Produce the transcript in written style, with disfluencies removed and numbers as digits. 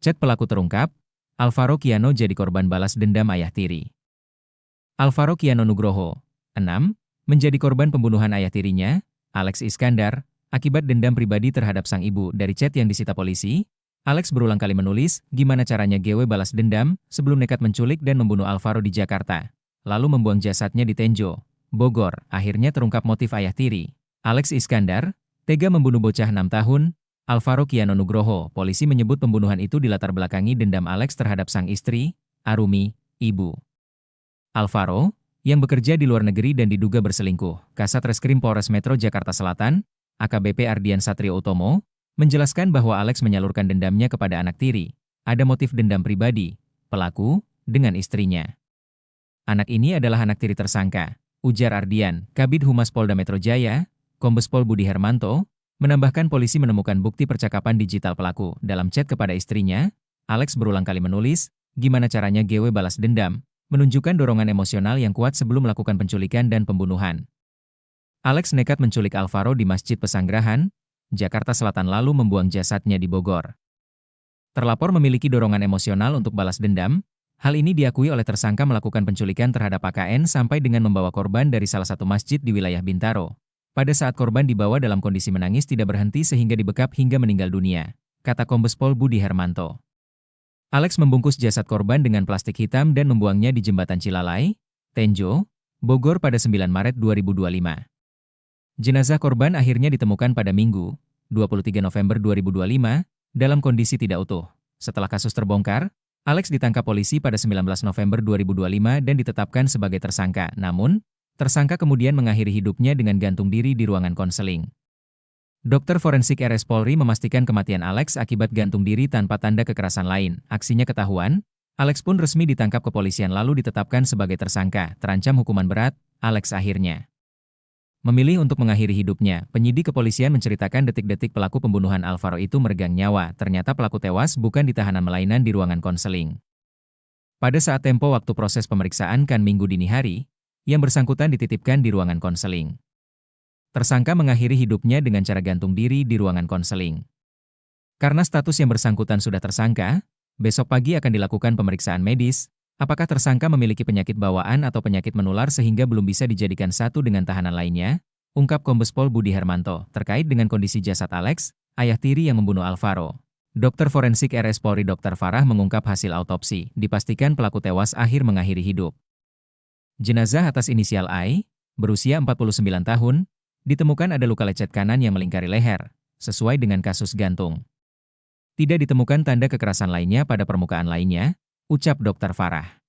Chat pelaku terungkap, Alvaro Kiano jadi korban balas dendam ayah tiri. Alvaro Kiano Nugroho, 6, menjadi korban pembunuhan ayah tirinya, Alex Iskandar, akibat dendam pribadi terhadap sang ibu. Dari chat yang disita polisi, Alex berulang kali menulis gimana caranya GW balas dendam sebelum nekat menculik dan membunuh Alvaro di Jakarta, lalu membuang jasadnya di Tenjo, Bogor. Akhirnya terungkap motif ayah tiri, Alex Iskandar, tega membunuh bocah 6 tahun, Alvaro Kiano Nugroho. Polisi menyebut pembunuhan itu dilatar belakangi dendam Alex terhadap sang istri, Arumi, ibu Alvaro, yang bekerja di luar negeri dan diduga berselingkuh. Kasat Reskrim Polres Metro Jakarta Selatan, AKBP Ardian Satrio Utomo, menjelaskan bahwa Alex menyalurkan dendamnya kepada anak tiri. Ada motif dendam pribadi, pelaku, dengan istrinya. Anak ini adalah anak tiri tersangka, ujar Ardian. Kabid Humas Polda Metro Jaya, Kombes Pol Budi Hermanto, menambahkan polisi menemukan bukti percakapan digital pelaku. Dalam chat kepada istrinya, Alex berulang kali menulis, gimana caranya GW balas dendam, menunjukkan dorongan emosional yang kuat sebelum melakukan penculikan dan pembunuhan. Alex nekat menculik Alvaro di Masjid Pesanggerahan, Jakarta Selatan lalu membuang jasadnya di Bogor. Terlapor memiliki dorongan emosional untuk balas dendam. Hal ini diakui oleh tersangka melakukan penculikan terhadap AKN sampai dengan membawa korban dari salah satu masjid di wilayah Bintaro. Pada saat korban dibawa dalam kondisi menangis tidak berhenti sehingga dibekap hingga meninggal dunia, kata Kombes Pol Budi Hermanto. Alex membungkus jasad korban dengan plastik hitam dan membuangnya di Jembatan Cilalai, Tenjo, Bogor pada 9 Maret 2025. Jenazah korban akhirnya ditemukan pada Minggu, 23 November 2025, dalam kondisi tidak utuh. Setelah kasus terbongkar, Alex ditangkap polisi pada 19 November 2025 dan ditetapkan sebagai tersangka. Namun, tersangka kemudian mengakhiri hidupnya dengan gantung diri di ruangan konseling. Dokter forensik RS Polri memastikan kematian Alex akibat gantung diri tanpa tanda kekerasan lain. Aksinya ketahuan, Alex pun resmi ditangkap kepolisian lalu ditetapkan sebagai tersangka. Terancam hukuman berat, Alex akhirnya memilih untuk mengakhiri hidupnya. Penyidik kepolisian menceritakan detik-detik pelaku pembunuhan Alvaro itu meregang nyawa. Ternyata pelaku tewas bukan di tahanan melainkan di ruangan konseling. Pada saat tempo waktu proses pemeriksaan kan Minggu dini hari, yang bersangkutan dititipkan di ruangan konseling. Tersangka mengakhiri hidupnya dengan cara gantung diri di ruangan konseling. Karena status yang bersangkutan sudah tersangka, besok pagi akan dilakukan pemeriksaan medis. Apakah tersangka memiliki penyakit bawaan atau penyakit menular sehingga belum bisa dijadikan satu dengan tahanan lainnya? Ungkap Kombes Pol Budi Hermanto terkait dengan kondisi jasad Alex, ayah tiri yang membunuh Alvaro. Dokter forensik RS Polri Dr. Farah mengungkap hasil autopsi. Dipastikan pelaku tewas akhir mengakhiri hidup. Jenazah atas inisial I, berusia 49 tahun, ditemukan ada luka lecet kanan yang melingkari leher, sesuai dengan kasus gantung. Tidak ditemukan tanda kekerasan lainnya pada permukaan lainnya, ucap Dr. Farah.